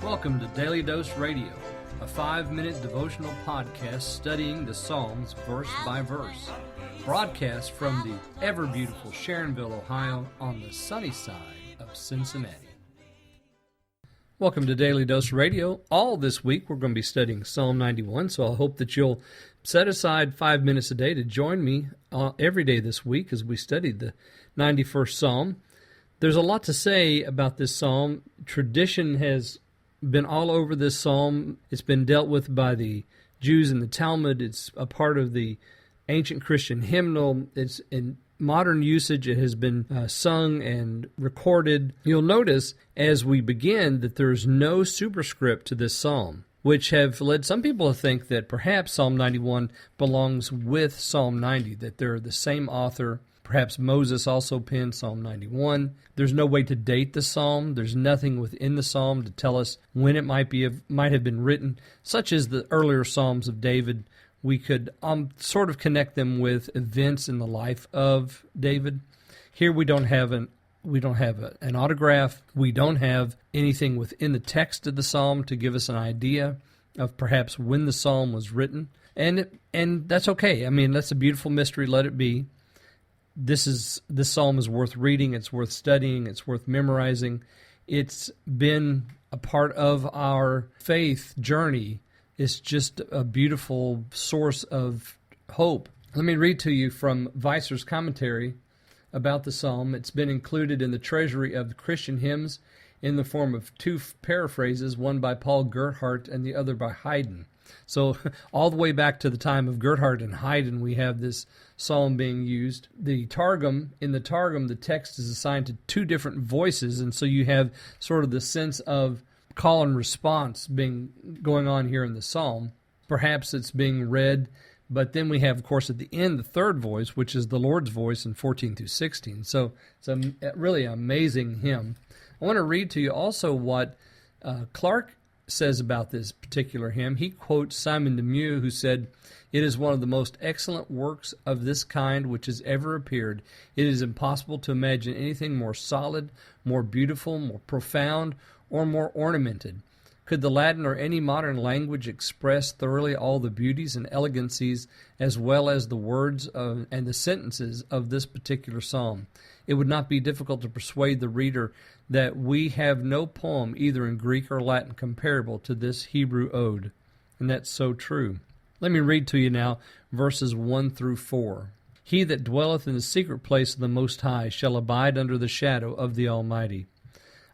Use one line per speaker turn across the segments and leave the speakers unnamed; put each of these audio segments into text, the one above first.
Welcome to Daily Dose Radio, a 5-minute devotional podcast studying the Psalms verse by verse. Broadcast from the ever-beautiful Sharonville, Ohio, on the sunny side of Cincinnati. Welcome to Daily Dose Radio. All this week we're going to be studying Psalm 91, so I hope that you'll set aside 5 minutes a day to join me every day this week as we study the 91st Psalm. There's a lot to say about this psalm. Tradition has been all over this psalm. It's been dealt with by the Jews in the Talmud. It's a part of the ancient Christian hymnal. It's in modern usage. It has been sung and recorded. You'll notice as we begin that there's no superscript to this psalm, which have led some people to think that perhaps Psalm 91 belongs with Psalm 90, that they're the same author. Perhaps Moses also penned Psalm 91. There's no way to date the psalm. There's nothing within the psalm to tell us when it might have been written, such as the earlier psalms of David. We could sort of connect them with events in the life of David. Here we don't have an autograph. We don't have anything within the text of the psalm to give us an idea of perhaps when the psalm was written, and that's okay. I mean, that's a beautiful mystery. Let it be. This psalm is worth reading. It's worth studying. It's worth memorizing. It's been a part of our faith journey. It's just a beautiful source of hope. Let me read to you from Weiser's commentary about the psalm. It's been included in the treasury of the Christian hymns in the form of two paraphrases, one by Paul Gerhardt and the other by Haydn. So all the way back to the time of Gerhardt and Haydn, we have this psalm being used. In the Targum, the text is assigned to two different voices, and so you have sort of the sense of call and response going on here in the psalm. Perhaps it's being read, but then we have, of course, at the end, the third voice, which is the Lord's voice in 14 through 16. So it's a really amazing hymn. I want to read to you also what Clark says about this particular hymn. He quotes Simon de Muis, who said, "It is one of the most excellent works of this kind which has ever appeared. It is impossible to imagine anything more solid, more beautiful, more profound, or more ornamented. Could the Latin or any modern language express thoroughly all the beauties and elegancies as well as the words and the sentences of this particular psalm? It would not be difficult to persuade the reader that we have no poem either in Greek or Latin comparable to this Hebrew ode." And that's so true. Let me read to you now verses 1 through 4. "He that dwelleth in the secret place of the Most High shall abide under the shadow of the Almighty.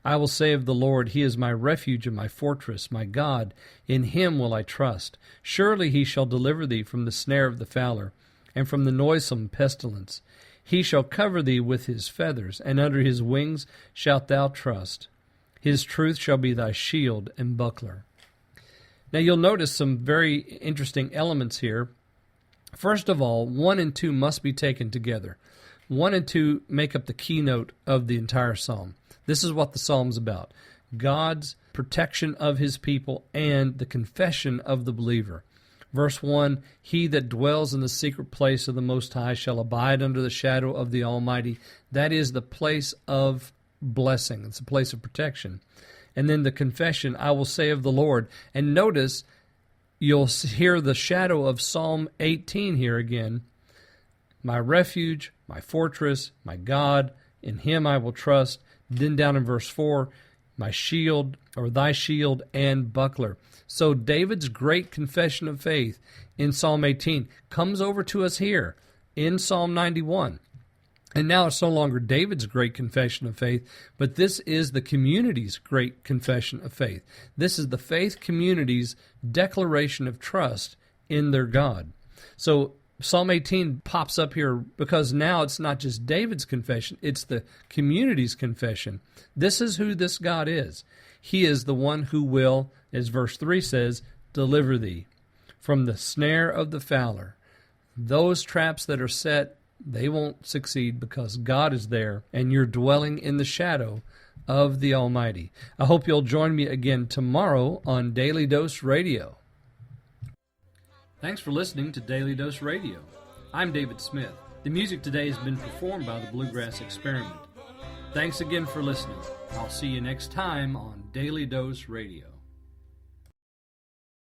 I will say of the Lord, He is my refuge and my fortress, my God. In Him will I trust. Surely He shall deliver thee from the snare of the fowler, and from the noisome pestilence. He shall cover thee with His feathers, and under His wings shalt thou trust. His truth shall be thy shield and buckler." Now you'll notice some very interesting elements here. First of all, 1 and 2 must be taken together. 1 and 2 make up the keynote of the entire psalm. This is what the psalm's about: God's protection of His people and the confession of the believer. Verse 1, "He that dwells in the secret place of the Most High shall abide under the shadow of the Almighty." That is the place of blessing. It's a place of protection. And then the confession, "I will say of the Lord." And notice, you'll hear the shadow of Psalm 18 here again. "My refuge, my fortress, my God, in Him I will trust." Then down in verse 4, "My shield," or "thy shield and buckler." So David's great confession of faith in Psalm 18 comes over to us here in Psalm 91. And now it's no longer David's great confession of faith, but this is the community's great confession of faith. This is the faith community's declaration of trust in their God. So Psalm 18 pops up here because now it's not just David's confession, it's the community's confession. This is who this God is. He is the one who will, as verse 3 says, deliver thee from the snare of the fowler. Those traps that are set, they won't succeed because God is there and you're dwelling in the shadow of the Almighty. I hope you'll join me again tomorrow on Daily Dose Radio. Thanks for listening to Daily Dose Radio. I'm David Smith. The music today has been performed by the Bluegrass Experiment. Thanks again for listening. I'll see you next time on Daily Dose Radio.